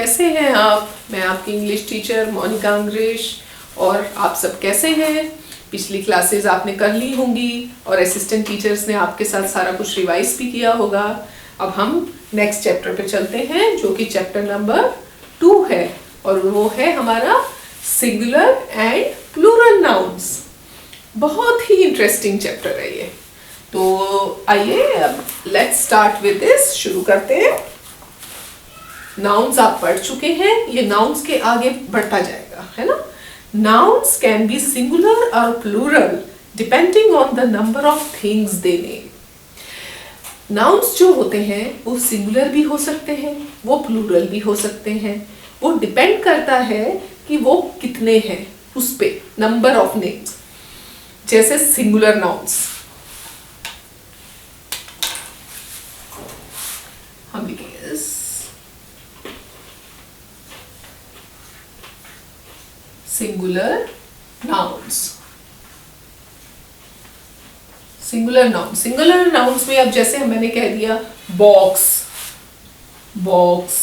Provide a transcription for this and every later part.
कैसे हैं आप? मैं आपकी इंग्लिश टीचर मोनिका अंग्रेश। और आप सब कैसे हैं? पिछली क्लासेस आपने कर ली होंगी और असिस्टेंट टीचर्स ने आपके साथ सारा कुछ रिवाइज भी किया होगा। अब हम नेक्स्ट चैप्टर पे चलते हैं जो कि चैप्टर नंबर 2 है और वो है हमारा सिंगुलर एंड प्लूरल नाउन्स। बहुत ही इंटरेस्टिंग चैप्टर है ये। तो आइए अब लेट्स स्टार्ट विद दिस। शुरू करते हैं। नाउन्स आप पढ़ चुके हैं, ये नाउन्स के आगे बढ़ता जाएगा, है ना। नाउन्स कैन बी सिंगुलर और plural depending on the number of things they name. Nouns जो होते हैं वो सिंगुलर भी हो सकते हैं, वो प्लूरल भी हो सकते हैं। वो डिपेंड करता है कि वो कितने हैं, उस पे नंबर ऑफ नेम्स। जैसे सिंगुलर नाउन्स हम लिखेंगे singular nouns. Singular noun, singular nouns में अब जैसे मैंने कह दिया box, box,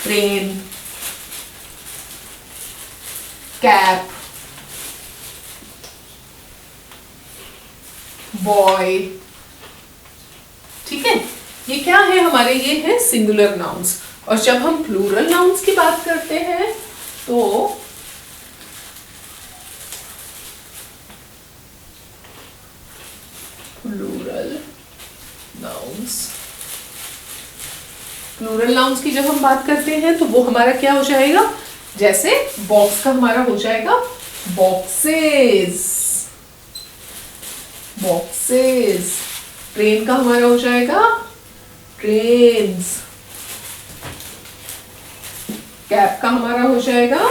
train, cap, boy, ठीक है। ये क्या है हमारे? ये है सिंगुलर नाउन्स। और जब हम प्लूरल नाउन्स की बात करते हैं तो प्लूरल नाउन्स, प्लूरल नाउन्स की जब हम बात करते हैं तो वो हमारा क्या हो जाएगा? जैसे बॉक्स का हमारा हो जाएगा बॉक्सेस, बॉक्सेस। ट्रेन का हमारा हो जाएगा ट्रेन्स। कैप का हमारा हो जाएगा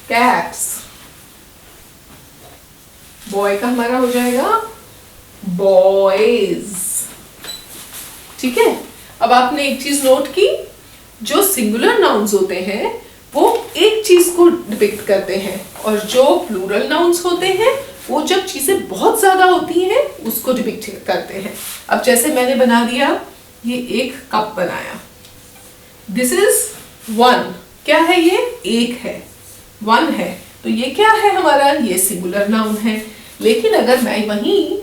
कैप्स। बॉय का हमारा हो जाएगा बॉयज, ठीक है। अब आपने एक चीज नोट की, जो सिंगुलर नाउन्स होते हैं वो एक चीज को डिपिक्ट करते हैं और जो प्लूरल नाउन्स होते हैं वो जब चीजें बहुत ज्यादा होती हैं उसको डिपिक्ट करते हैं। अब जैसे मैंने बना दिया, ये एक कप बनाया, दिस इज 1। क्या है ये? एक है, 1 है। तो ये क्या है हमारा? ये सिंगुलर नाउन है। लेकिन अगर मैं वहीं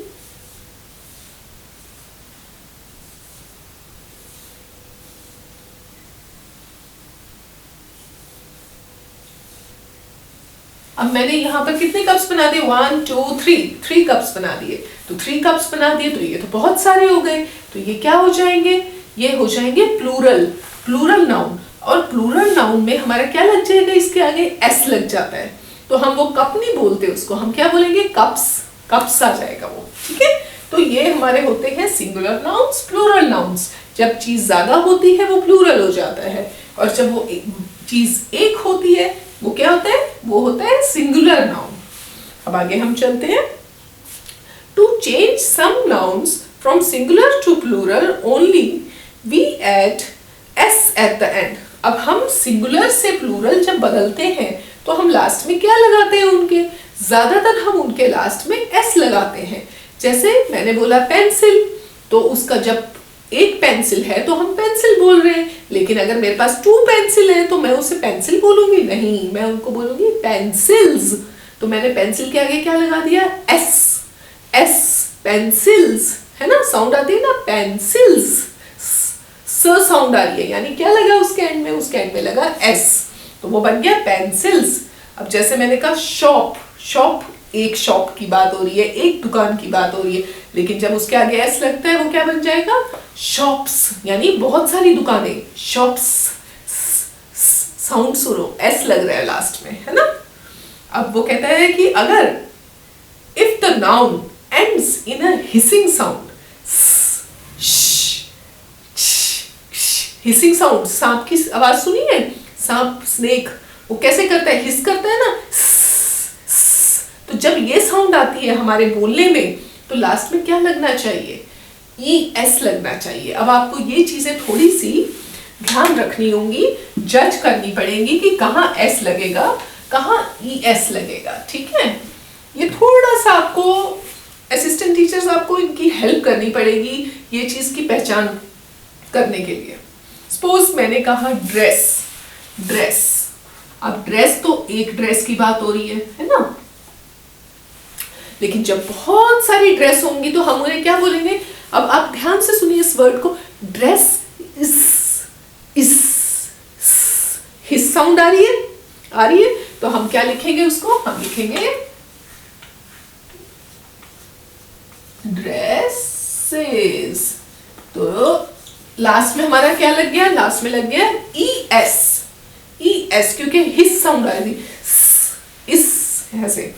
अब मैंने यहां पर कितने कप्स बना दिए? 1 2 3 कप्स बना दिए। तो 3 कप्स बना दिए तो ये तो बहुत सारे हो गए। तो ये क्या हो जाएंगे? ये हो जाएंगे प्लूरल, प्लूरल नाउन। और प्लूरल नाउन में हमारा क्या लग जाएगा? इसके आगे एस लग जाता है। तो हम वो कप नहीं बोलते, उसको हम क्या बोलेंगे? कप्स, कप्स आ जाएगा वो, ठीक है। तो ये हमारे होते हैं सिंगुलर नाउन्स, प्लूरल नाउन्स। जब चीज ज्यादा होती है वो प्लूरल हो जाता है और जब वो चीज एक होती है वो क्या होता है? वो होता है सिंगुलर नाउन। अब आगे हम चलते हैं। To change some nouns from singular to plural only we add S at the end. अब हम सिंगुलर से प्लूरल जब बदलते हैं तो हम लास्ट में क्या लगाते हैं? उनके ज्यादातर हम उनके लास्ट में एस लगाते हैं। जैसे मैंने बोला पेंसिल, तो उसका जब एक पेंसिल है तो हम पेंसिल बोल रहे हैं। लेकिन अगर मेरे पास 2 पेंसिल है तो मैं उसे पेंसिल बोलूंगी नहीं, मैं उनको बोलूंगी पेंसिल्स। तो मैंने पेंसिल के आगे क्या लगा दिया? एस, एस, पेंसिल्स, है ना। साउंड आती है ना, पेंसिल्स, स साउंड आ रही है, यानी क्या लगा उसके एंड में? उसके एंड में लगा एस, तो वो बन गया पेंसिल्स। अब जैसे मैंने कहा शॉप, शॉप, एक शॉप की बात हो रही है, एक दुकान की बात हो रही है, लेकिन जब उसके आगे एस लगता है वो क्या बन जाएगा? शॉप्स, यानी बहुत सारी दुकानें, शॉप्स। साउंड सुनो, एस लग रहा है लास्ट में, है ना। अब वो कहता है कि अगर if the noun ends in a hissing sound, hissing sound, सांप की आवाज सुनी है? सांप, स्नेक, वो कैसे करता है? हिस करता है ना। तो जब ये साउंड आती है हमारे बोलने में तो लास्ट में क्या लगना चाहिए? ई एस लगना चाहिए। अब आपको ये चीजें थोड़ी सी ध्यान रखनी होंगी, जज करनी पड़ेगी कि कहाँ एस लगेगा, कहाँ ई एस लगेगा, ठीक है। ये थोड़ा सा आपको असिस्टेंट टीचर्स आपको इनकी हेल्प करनी पड़ेगी ये चीज की पहचान करने के लिए। सपोज मैंने कहा ड्रेस, ड्रेस। अब ड्रेस तो एक ड्रेस की बात हो रही है ना, लेकिन जब बहुत सारी ड्रेस होंगी तो हम उन्हें क्या बोलेंगे? अब आप ध्यान से सुनिए इस वर्ड को, ड्रेस इस हिस साउंड आ रही है, आ रही है, तो हम क्या लिखेंगे उसको? हम लिखेंगे ड्रेसेस। तो लास्ट में हमारा क्या लग गया? लास्ट में लग गया ES, ES, क्योंकि हिस साउंड आ रही, इस ऐसे।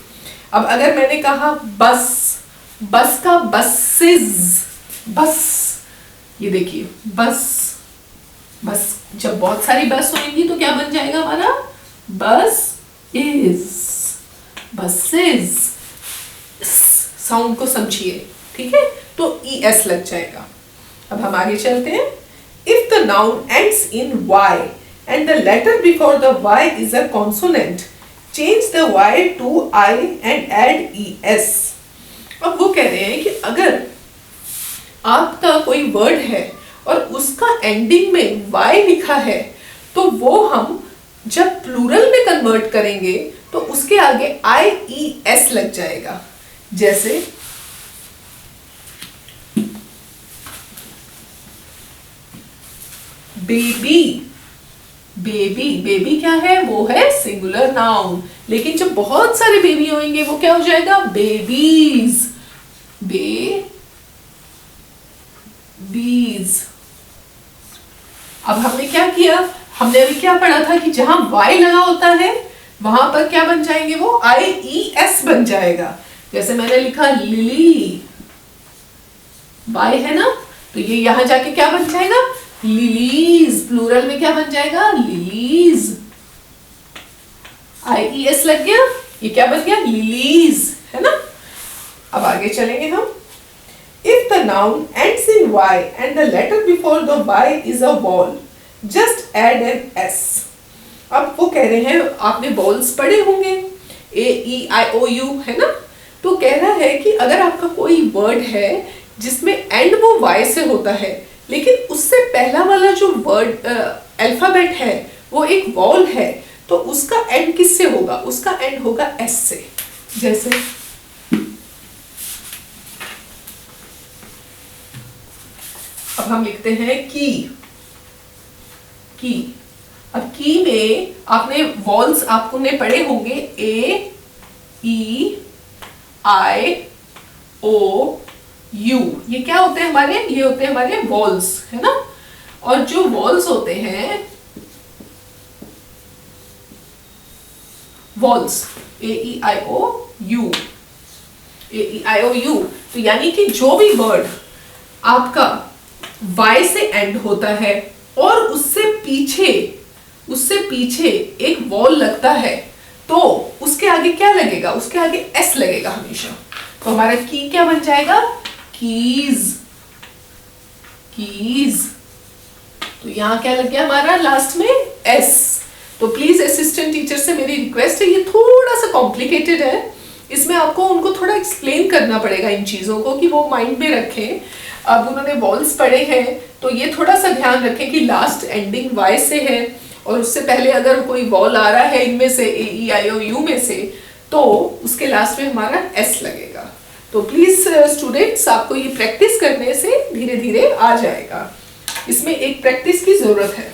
अब अगर मैंने कहा बस, बस का बसेस, बस, ये देखिए बस, बस जब बहुत सारी बस होंगी तो क्या बन जाएगा हमारा? बस इज, बसेस। साउंड को समझिए, ठीक है? तो ES लग जाएगा। अब हम आगे चलते हैं। If the noun ends in Y and the letter before the Y is a consonant, change the Y to I and add ES। अब वो कह रहे हैं कि अगर आपका कोई वर्ड है और उसका एंडिंग में Y लिखा है तो वो हम जब प्लूरल में कन्वर्ट करेंगे तो उसके आगे IES लग जाएगा। जैसे बेबी, बेबी, बेबी क्या है? वो है सिंगुलर नाउन, लेकिन जब बहुत सारे बेबी होंगे वो क्या हो जाएगा? Babies, babies. अब हमने क्या किया? हमने अभी क्या पढ़ा था कि जहां Y लगा होता है वहां पर क्या बन जाएंगे? वो IES बन जाएगा। जैसे मैंने लिखा लिली, Y है ना, तो ये यहां जाके क्या बन जाएगा? लिलीज। प्लूरल में क्या बन जाएगा? लिलीज। IES लग गया, ये क्या बन गया? लिलीज, है ना। अब आगे चलेंगे हम। If the noun ends in Y and the letter before the Y is a vowel, just add an S। अब वो कह रहे हैं, आपने वॉल्स पढ़े होंगे, A-E-I-O-U, है ना। तो कह रहा है कि अगर आपका कोई वर्ड है जिसमें एंड वो Y से होता है, लेकिन उससे पहला वाला जो वर्ड अल्फाबेट है वो एक वॉल है, तो उसका एंड किससे होगा? उसका एंड होगा S से। जैसे अब हम लिखते हैं की, की। अब की में आपने वॉल्स आपको ने पढ़े होंगे A-E-I-O-U। ये क्या होते हैं हमारे? ये होते हैं हमारे वॉल्स, है ना। और जो वॉल्स होते हैं, वॉल्स A-E-I-O-U, A-E-I-O-U, तो यानी कि जो भी वर्ड आपका Y से एंड होता है और उससे पीछे एक वॉल लगता है, तो उसके आगे क्या लगेगा? उसके आगे S लगेगा हमेशा। तो हमारा की क्या बन जाएगा? Keys, keys. तो यहां क्या लग गया हमारा? लास्ट में S। तो प्लीज असिस्टेंट टीचर से मेरी रिक्वेस्ट है, ये थोड़ा सा कॉम्प्लिकेटेड है, इसमें आपको उनको थोड़ा एक्सप्लेन करना पड़ेगा इन चीजों को, कि वो माइंड में रखें। अब उन्होंने वॉल्स पढ़े हैं तो ये थोड़ा सा ध्यान रखें कि लास्ट एंडिंग Y से है और उससे पहले अगर कोई वॉल आ रहा है इनमें से A-E-I-O-U में से, तो उसके लास्ट में हमारा S लगेगा। तो प्लीज स्टूडेंट्स, आपको ये प्रैक्टिस करने से धीरे धीरे आ जाएगा। इसमें एक प्रैक्टिस की जरूरत है।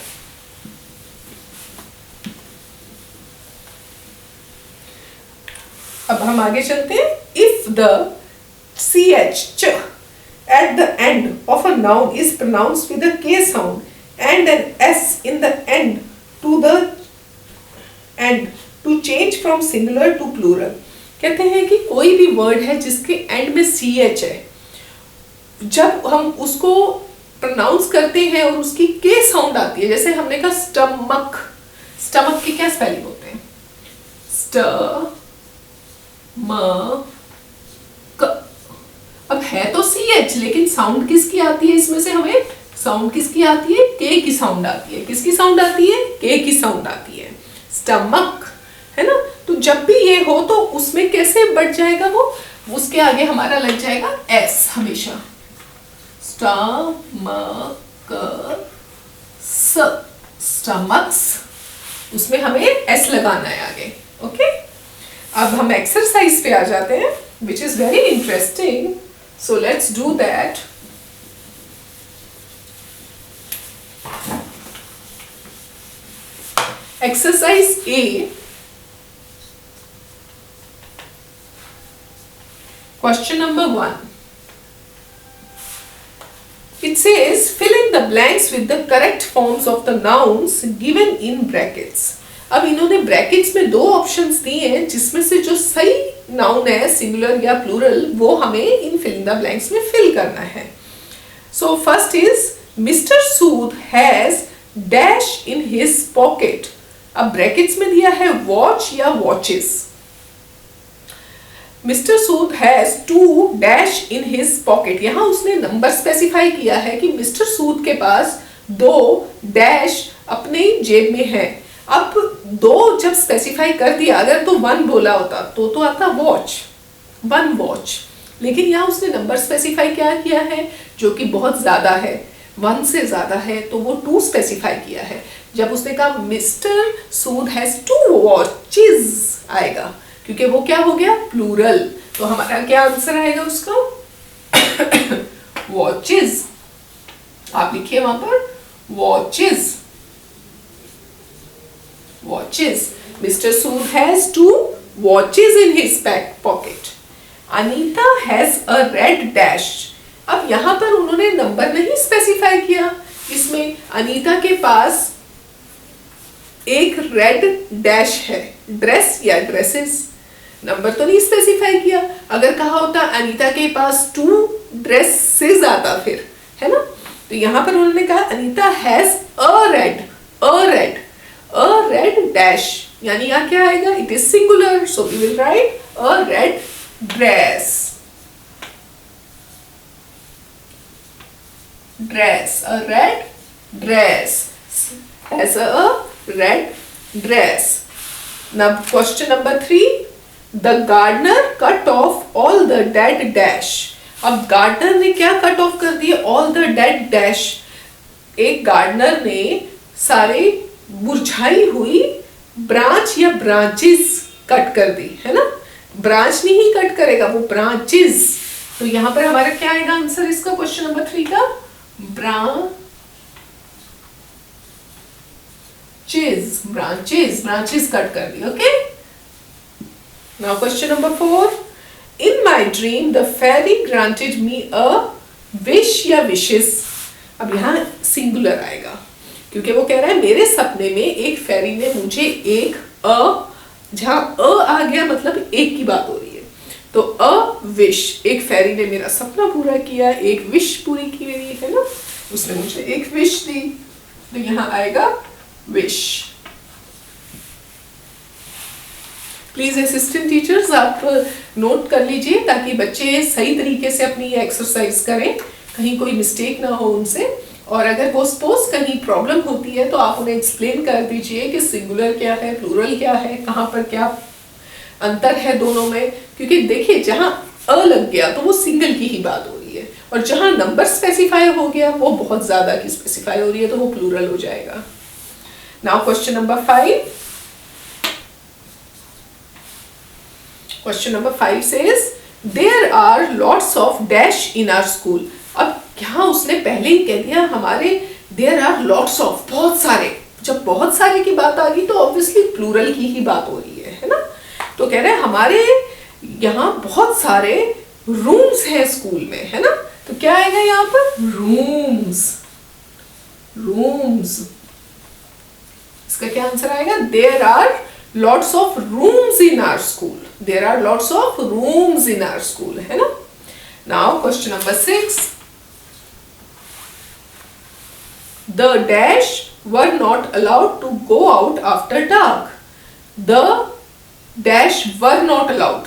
अब हम आगे चलते हैं। If the CH at the end of a noun is pronounced with a K sound and an S in the end to change from singular to plural। कहते हैं कि कोई भी वर्ड है जिसके एंड में CH है, जब हम उसको प्रोनाउंस करते हैं और उसकी K साउंड आती है, जैसे हमने कहा स्टमक, स्टमक के क्या स्पेलिंग होते हैं? अब है तो CH, लेकिन साउंड किसकी आती है? इसमें से हमें साउंड किसकी आती है? K की साउंड आती है। किसकी साउंड आती है? K की साउंड आती है। स्टमक, है ना। तो जब भी ये हो तो उसमें कैसे बढ़ जाएगा वो? उसके आगे हमारा लग जाएगा S हमेशा। स्टमक, स्टमक्स, उसमें हमें एस लगाना है आगे। ओके, अब हम एक्सरसाइज पे आ जाते हैं, which is very interesting, so let's do that. Exercise A, question number 1. It says fill in the blanks with the correct forms of the nouns given in brackets. अब इन्होंने ब्रैकेट्स में 2 options दिए हैं, जिसमें से जो सही नाउन है सिंगुलर या प्लूरल वो हमें इन फिल इन द ब्लैंक्स में फिल करना है। So first is mister Sood has dash in his pocket. अब ब्रैकेट्स में दिया है वॉच या watches. Mister Sood has 2 dash in his pocket. यहां उसने नंबर स्पेसिफाई किया है कि मिस्टर सूद के पास 2 डैश अपने जेब में है। अब 2 जब स्पेसिफाई कर दिया, अगर तो 1 बोला होता तो आता वॉच, 1 वॉच, लेकिन यहाँ उसने नंबर स्पेसिफाई क्या किया है जो कि बहुत ज्यादा है, 1 से ज्यादा है, तो वो 2 स्पेसिफाई किया है। जब उसने कहा मिस्टर सूद हैज 2 वॉचेस आएगा, क्योंकि वो क्या हो गया प्लूरल, तो हमारा क्या आंसर आएगा उसका वॉचेस। आप लिखिए वहां पर watches, watches. Mr. Sood has 2 watches in his back pocket. Anita has a red dash. अब यहाँ पर उन्होंने नंबर नहीं स्पेसिफाई किया, इसमें अनीता के पास एक रेड डैश है, ड्रेस या ड्रेसेस, नंबर तो नहीं स्पेसिफाई किया। अगर कहा होता अनीता के पास 2 ड्रेसेस आता फिर, है ना, तो यहाँ पर उन्होंने कहा Anita has a red dash, यानी यहाँ क्या आएगा, it is singular, so we will write a red dress, a red dress, has a red dress. Now question number 3, the gardener cut off all the dead dash. अब gardener ने क्या cut off कर दिए, all the dead dash। एक gardener ने सारे मुरझाई हुई branch या ब्रांचेस कट कर दी, है ना, ब्रांच नहीं कट करेगा वो ब्रांचेस, तो यहां पर हमारा क्या आएगा आंसर इसका क्वेश्चन नंबर 3 का, ब्रांचेस कट कर दी। Okay, now question number 4, in my dream the fairy granted me a wish या विशेस। अब यहाँ सिंगुलर आएगा, क्योंकि वो कह रहा है मेरे सपने में एक फेरी ने मुझे एक जहां आ गया मतलब एक की बात हो रही है, तो अ विश, एक फेरी ने मेरा सपना पूरा किया, एक विश पूरी की मेरी, है ना, उसने मुझे एक विश दी, तो यहाँ आएगा विश। प्लीज असिस्टेंट टीचर्स आप नोट कर लीजिए ताकि बच्चे सही तरीके से अपनी एक्सरसाइज करें, कहीं कोई मिस्टेक ना हो उनसे, और अगर वो सपोज कहीं प्रॉब्लम होती है तो आप उन्हें एक्सप्लेन कर दीजिए कि सिंगुलर क्या है, प्लूरल क्या है, कहाँ पर क्या अंतर है दोनों में, क्योंकि देखिए जहाँ अ लग गया तो वो सिंगल की ही बात हो रही है, और जहाँ नंबर स्पेसिफाई हो गया वो बहुत ज्यादा की स्पेसिफाई हो रही है, तो वो प्लूरल हो जाएगा। Now question number 5, question number 5 says there are lots of dash in our school. अब यहाँ उसने पहले ही कह दिया हमारे देयर आर लॉट्स ऑफ, बहुत सारे, जब बहुत सारे की बात आ गई तो ऑब्वियसली प्लूरल की ही बात हो रही है ना, तो कह रहे हैं हमारे यहाँ बहुत सारे रूम्स हैं स्कूल में, है ना, तो क्या आएगा यहाँ पर रूम्स, इसका क्या आंसर आएगा, there are lots of rooms in our school, there are lots of rooms in our school, है ना। Now question number 6, the dash were not allowed to go out after dark. The dash were not allowed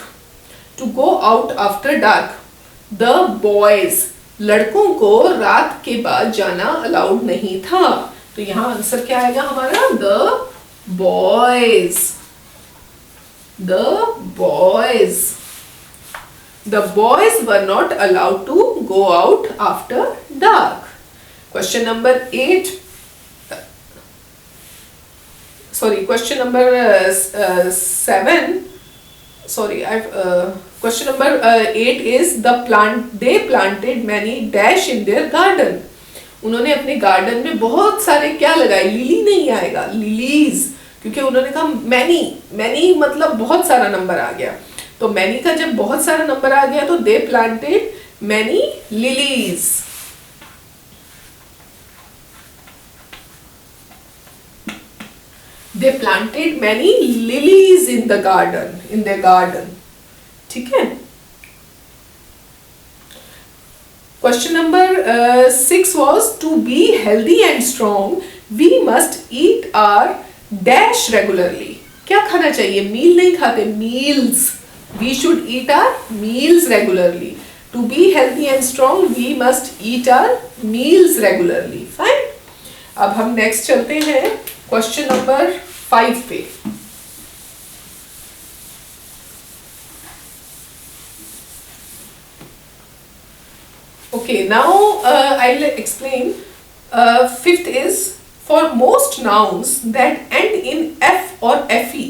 to go out after dark. The boys, लड़कों को रात के बाद जाना allowed नहीं था, तो यहाँ आंसर क्या आएगा हमारा, the boys, the boys were not allowed to go out after dark. Question number 8, sorry, question number 7, sorry, question number 8 is they planted many dash in their garden. उन्होंने अपने गार्डन में बहुत सारे क्या लगाए, लिली नहीं आएगा, लिलीज, क्योंकि उन्होंने कहा मैनी मतलब बहुत सारा नंबर आ गया, तो मैनी का जब बहुत सारा नंबर आ गया तो they planted many lilies. They planted many lilies in the garden, in their garden. ठीक है. Question number 6 was to be healthy and strong, we must eat our dash regularly. क्या खाना चाहिए? मील नहीं खाते, meals. We should eat our meals regularly. To be healthy and strong, we must eat our meals regularly. Fine. अब हम next चलते हैं question number 5 पे. Okay, now I'll explain. Fifth is for most nouns that end in F or FE,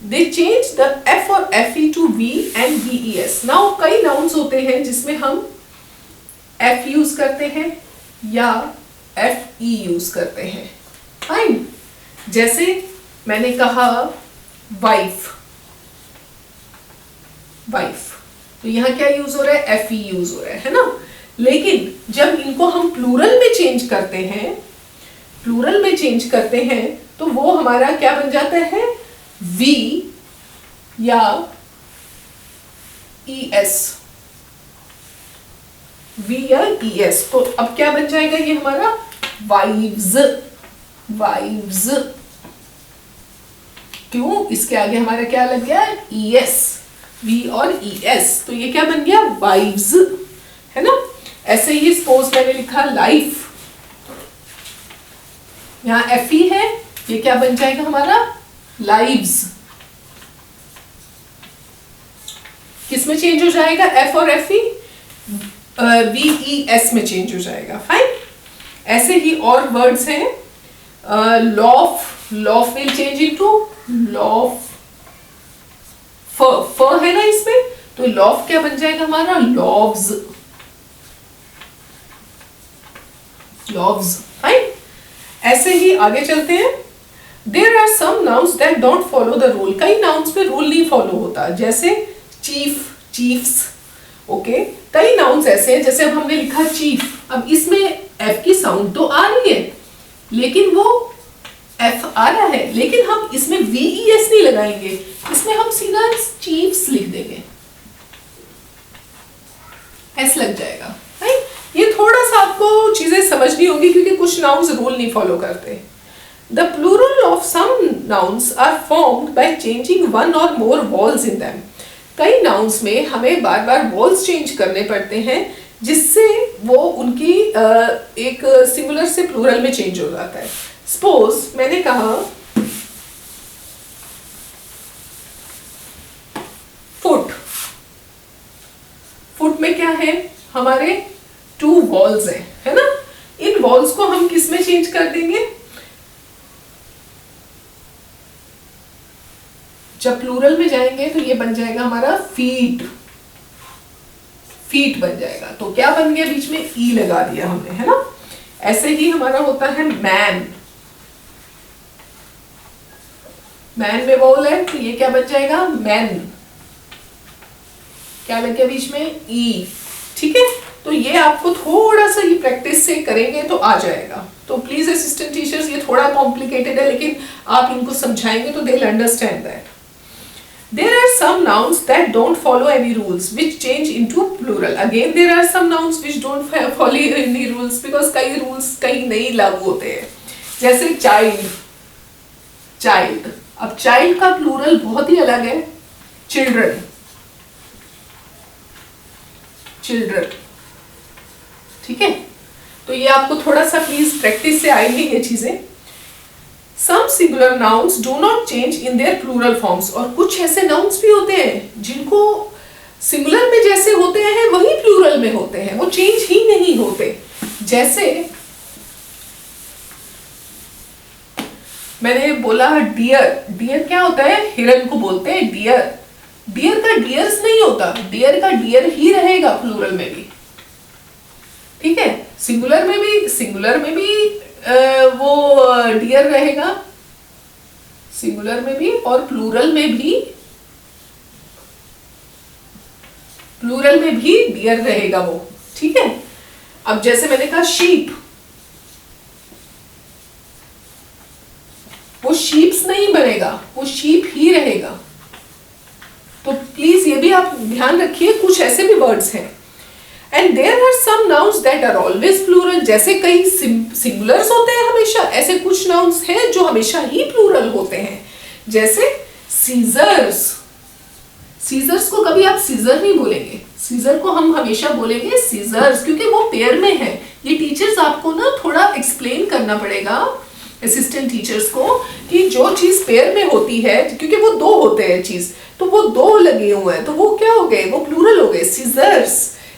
they change the F or FE to V and VES. Now कई nouns होते हैं जिसमें हम F use करते हैं या FE use करते हैं. Fine. जैसे मैंने कहा वाइफ, तो यहाँ क्या यूज हो रहा है? FE यूज हो रहा है ना. लेकिन जब इनको हम प्लूरल में चेंज करते हैं, तो वो हमारा क्या बन जाता है? V या ES, V या ES. तो अब क्या बन जाएगा ये हमारा? वाइव्स. क्यों? इसके आगे हमारा क्या लग गया? ES, V और ES, तो ये क्या बन गया? वाइव्स, है ना. ऐसे ही सपोज मैंने लिखा लाइफ, यहाँ FE है, ये क्या बन जाएगा हमारा? लाइव्स. किस में चेंज हो जाएगा? F और FE VES में चेंज हो जाएगा. फाइन. ऐसे ही और वर्ड्स हैं. Loaf will change into loaf. फ है ना इसमें, तो लॉफ क्या बन जाएगा हमारा? लॉव्स. फाइन. ऐसे ही आगे चलते हैं. There are some nouns that don't follow the rule. कई नाउन्स में रूल नहीं फॉलो होता, जैसे चीफ्स. ओके, कई नाउन्स ऐसे हैं, जैसे अब हमने लिखा चीफ, अब इसमें एफ की साउंड तो आ रही है, लेकिन वो एफ आ रहा है, लेकिन हम इसमें VES नहीं लगाएंगे, इसमें हम सीधा चीफ्स लिख देंगे, एस लग जाएगा. राइट. ये थोड़ा सा आपको चीजें समझनी होगी, क्योंकि कुछ नाउन्स रूल नहीं फॉलो करते. The plural of some nouns are formed by changing one or more vowels in them. कई नाउन्स में हमें बार बार वॉल्स चेंज करने पड़ते हैं, जिससे वो उनकी एक सिंगुलर से प्लूरल में चेंज हो जाता है. सपोज मैंने कहा फुट में क्या है? हमारे 2 वॉल्स है ना. इन वॉल्स को हम किस में चेंज कर देंगे? जब प्लूरल में जाएंगे तो ये बन जाएगा हमारा फीट बन जाएगा. तो क्या बन गया? बीच में ई लगा दिया हमने, है ना. ऐसे ही हमारा होता है मैन में वॉल है, तो ये क्या बन जाएगा? मैन. क्या लग गया बीच में? ई. ठीक है. तो ये आपको थोड़ा सा ये प्रैक्टिस से करेंगे तो आ जाएगा. तो प्लीज असिस्टेंट टीचर्स, ये थोड़ा कॉम्प्लिकेटेड है, लेकिन आप इनको समझाएंगे तो they will understand that. There are some nouns that don't follow any rules, which change into plural. Again, there are some nouns which don't follow any rules, because कई rules कहीं नहीं लागू होते हैं. जैसे child. अब child का plural बहुत ही अलग है. children. ठीक है. तो ये आपको थोड़ा सा प्लीज प्रैक्टिस से आएंगे ये चीजें. Some singular nouns do not change in their plural forms. और कुछ ऐसे nouns भी होते हैं जिनको सिंगुलर में जैसे होते हैं वही प्लूरल में होते हैं, वो चेंज ही नहीं होते. जैसे मैंने बोला डियर, डियर क्या होता है, हिरन को बोलते हैं डियर। डियर का डियर्स नहीं होता, डियर का डियर ही रहेगा प्लूरल में भी, ठीक है। सिंगुलर में भी वो डियर रहेगा, सिंगुलर में भी और प्लूरल में भी डियर रहेगा वो, ठीक है। अब जैसे मैंने कहा शीप, वो शीप्स नहीं बनेगा, वो शीप ही रहेगा। तो प्लीज ये भी आप ध्यान रखिए, कुछ ऐसे भी वर्ड्स हैं। And there are some nouns that are always plural, जैसे कई सिंगुलर्स होते हैं हमेशा, ऐसे कुछ नाउन्स हैं जो हमेशा ही प्लूरल होते हैं। जैसे सीजर्स, सीजर्स को कभी आप सीजर नहीं बोलेंगे, सीजर को हम हमेशा बोलेंगे सीजर्स, क्योंकि वो पेयर में है। ये टीचर्स आपको ना थोड़ा एक्सप्लेन करना पड़ेगा असिस्टेंट टीचर्स को, कि जो चीज पेयर में होती है, क्योंकि वो दो होते हैं चीज, तो वो दो लगे हुए हैं, तो वो क्या हो गए, वो प्लूरल हो गए, सीजर्स।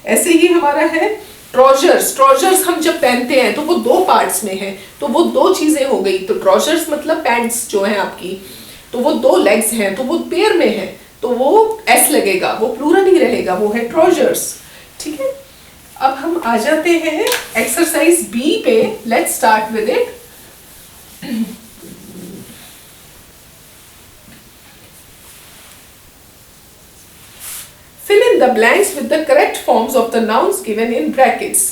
ऐसे ही हमारा है ट्राउजर्स, ट्राउजर्स हम जब पहनते हैं तो वो दो पार्ट्स में है, तो वो दो चीजें हो गई। तो ट्राउजर्स मतलब पैंट्स जो है आपकी, तो वो दो लेग्स हैं, तो वो पेयर में है, तो वो एस लगेगा, वो प्लूरल नहीं रहेगा, वो है ट्राउजर्स, ठीक है। अब हम आ जाते हैं एक्सरसाइज बी पे, let's start with it. Fill in the blanks with the correct forms of the nouns given in brackets.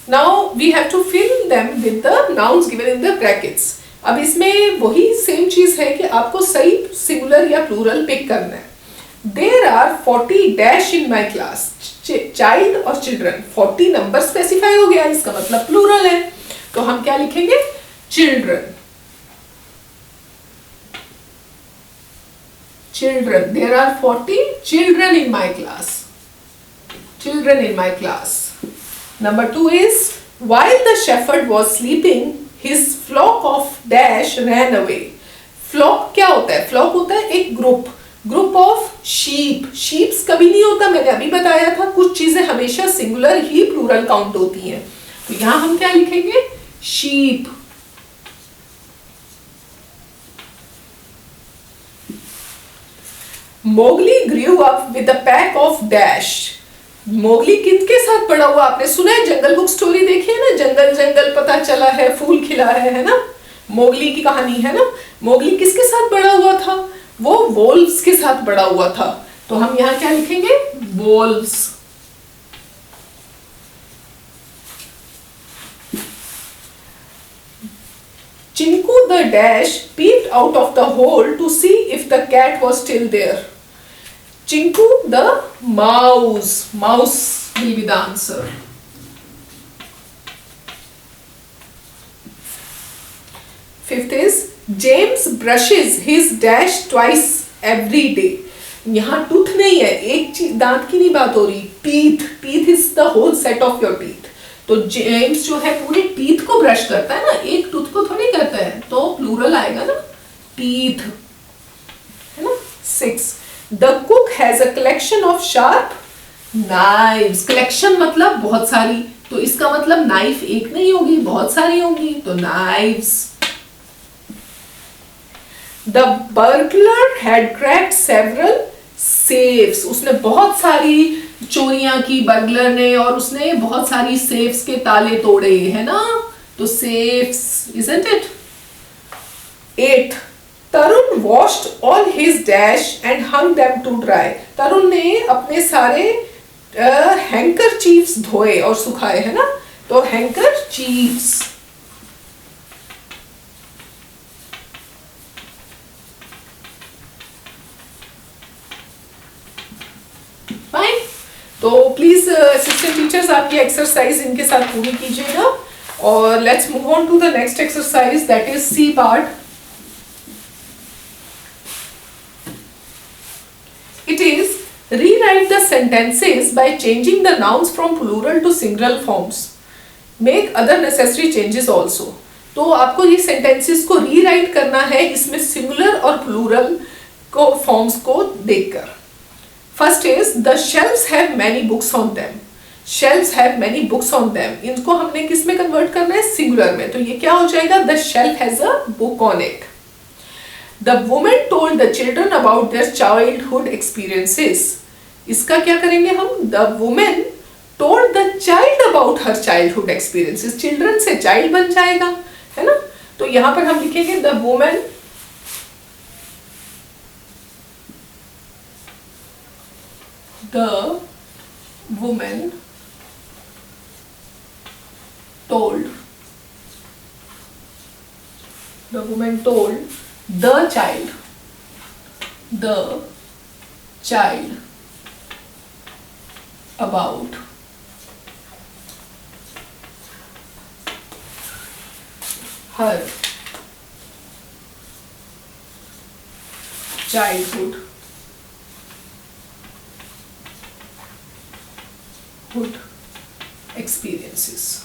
Now we have to fill them with the nouns given in the brackets. अब इसमें वही same चीज है कि आपको सही singular या plural pick करना है। There are 40 dash in my class. Child और चिल्ड्रन, 40 नंबर स्पेसिफाई हो गया, इसका मतलब प्लूरल है, तो हम क्या लिखेंगे, children. Children, there are 40 children in my class. Children in my class. Number 2 is, while the shepherd was sleeping, his flock of dash ran away. Flock क्या होता है, flock होता है एक ग्रुप ऑफ sheep. sheeps कभी नहीं होता, मैंने अभी बताया था, कुछ चीजें हमेशा सिंगुलर ही प्लूरल काउंट होती हैं। तो यहां हम क्या लिखेंगे, sheep. Mowgli grew up with a pack of dash. Mowgli किसके साथ बड़ा हुआ, आपने सुना है, जंगल बुक स्टोरी देखी है ना, जंगल जंगल पता चला है फूल खिला है ना, मोगली की कहानी है ना। मोगली किसके साथ बड़ा हुआ था, वो वोल्व्स के साथ बड़ा हुआ था, तो हम यहां क्या लिखेंगे, wolves. Chinku the dash peeped out of the hole to see if the cat was still there. Chinku the mouse. Mouse will be the answer. Fifth is James brushes his dash twice every day. यहाँ tooth नहीं है, एक चीज दांत की नहीं बात हो रही, teeth, teeth is the whole set of your teeth. तो जेम्स जो है पूरे टीथ को ब्रश करता है ना, एक टूथ को थोड़ी करता है, तो प्लूरल आएगा ना, टीथ, है ना। 6, the cook has a collection of sharp knives. Collection मतलब बहुत सारी, तो इसका मतलब नाइफ एक नहीं होगी, बहुत सारी होंगी, तो knives. The burglar had cracked several safes. उसने बहुत सारी चोरियां की बर्गलर ने, और उसने बहुत सारी सेफ्स के ताले तोड़े, है ना, तो safes, isn't it? 8, Tarun washed all his dash and hung them to dry. Tarun ने अपने सारे हैंकर चीफ्स धोए और सुखाए, है ना, तो हैंकर चीफ्स। फाइन, तो प्लीज असिस्टेंट टीचर्स आप ये एक्सरसाइज इनके साथ पूरी कीजिएगा, और let's move on to the next exercise, that is C part. It is rewrite the sentences by changing the nouns from plural to singular forms, make other necessary changes also. तो आपको ये sentences को rewrite करना है, इसमें singular और plural को forms को देखकर। First is the shelves have many books on them. Shelves have many books on them, इनको हमने किस में कन्वर्ट करना है, सिंगुलर में, तो ये क्या हो जाएगा, the shelf has a book on it. The women told the children about their childhood experiences, इसका क्या करेंगे हम, the women told the child about her childhood experiences, children से चाइल्ड बन जाएगा, है ना। तो यहां पर हम लिखेंगे the women told the child about her childhood experiences.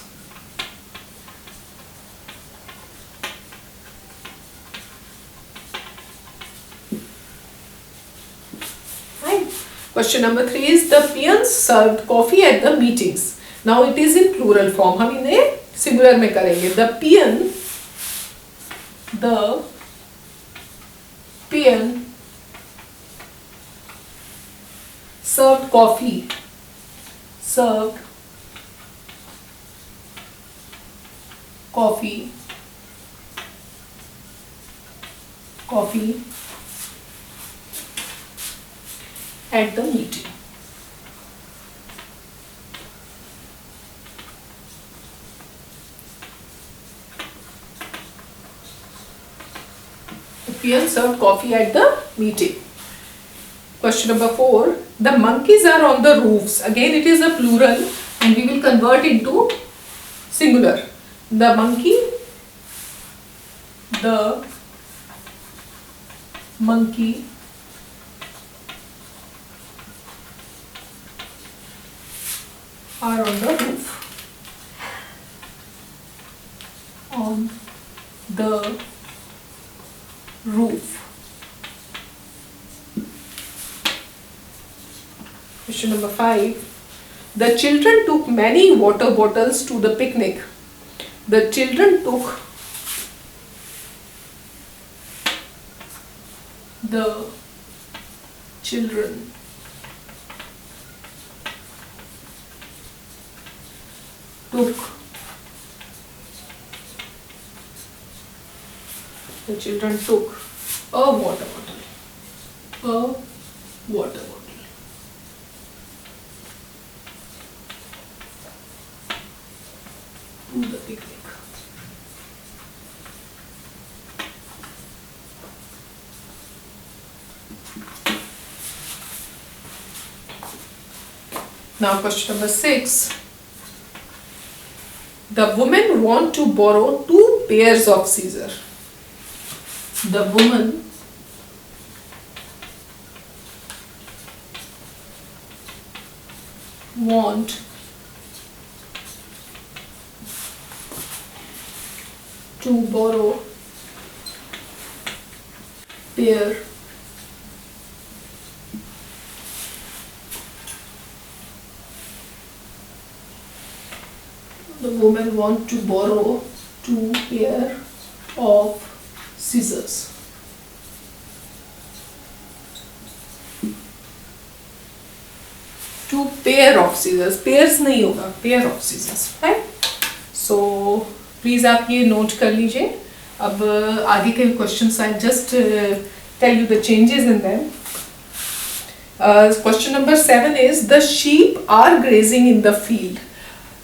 Fine. Question number 3 is the peons served coffee at the meetings. Now it is in plural form. हम इन्हें singular में करेंगे. The peon served coffee at the meeting. The peon served coffee at the meeting. Question number 4. The monkeys are on the roofs. Again it is a plural and we will convert into singular. The monkey are on the roof. Question number 5. The children took many water bottles to the picnic. The children took a water bottle to the picnic. Now question number 6. The woman want to borrow 2 pairs of scissors. The woman want to borrow pair the woman want to borrow 2 pair of scissors. Two pair of scissors, pairs नहीं होगा, pair of scissors, right? So please आप ये note कर लीजिए. अब आगे के questions I just tell you the changes in them. Question number 7 is the sheep are grazing in the field.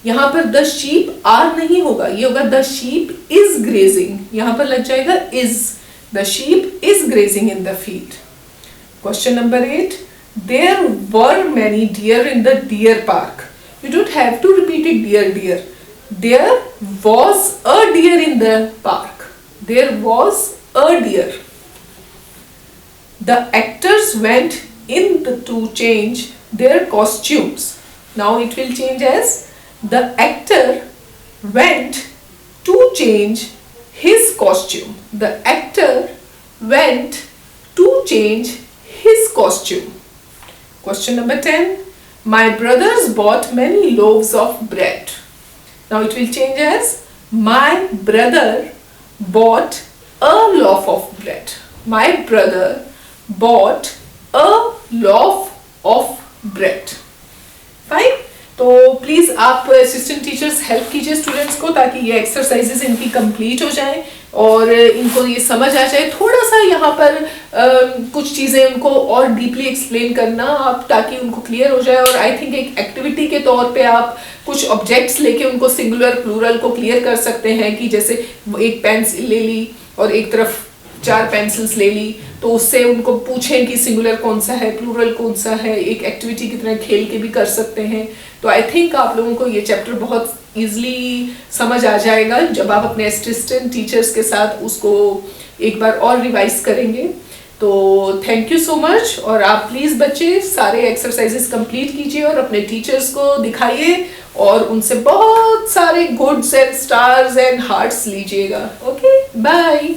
यहाँ पर द शीप आर नहीं होगा, ये होगा द शीप इज ग्रेजिंग. यहाँ पर लग जाएगा is. The sheep is grazing in the field. Question number 8 there were many deer in the deer park. You don't have to repeat it deer deer. There was a deer in the park. There was a deer. The actors went in to change their costumes. Now it will change as the actor went to change his costume. The actor went to change his costume. Question number 10. My brothers bought many loaves of bread. Now it will change as my brother bought a loaf of bread. My brother bought a loaf of bread. Fine. तो please आप assistant teachers help कीजिए students को, ताकि ये exercises इनकी complete हो जाएं और इनको ये समझ आ जाए। थोड़ा सा यहाँ पर कुछ चीजें उनको और डीपली एक्सप्लेन करना आप, ताकि उनको क्लियर हो जाए। और आई थिंक एक एक्टिविटी के तौर पे आप कुछ ऑब्जेक्ट्स लेके उनको सिंगुलर प्लूरल को क्लियर कर सकते हैं, कि जैसे एक पेंसिल ले ली और एक तरफ 4 पेंसिल्स ले ली, तो उससे उनको पूछें कि सिंगुलर कौन सा है, प्लूरल कौन सा है। एक एक्टिविटी की तरह खेल के भी कर सकते हैं। तो आई थिंक आप लोगों को ये चैप्टर बहुत इजीली समझ आ जाएगा जब आप अपने असिस्टेंट टीचर्स के साथ उसको एक बार और रिवाइज करेंगे। तो थैंक यू सो मच। और आप प्लीज बच्चे सारे एक्सरसाइजेस कंप्लीट कीजिए और अपने टीचर्स को दिखाइए और उनसे बहुत सारे goods and stars and hearts लीजिएगा। Okay, bye.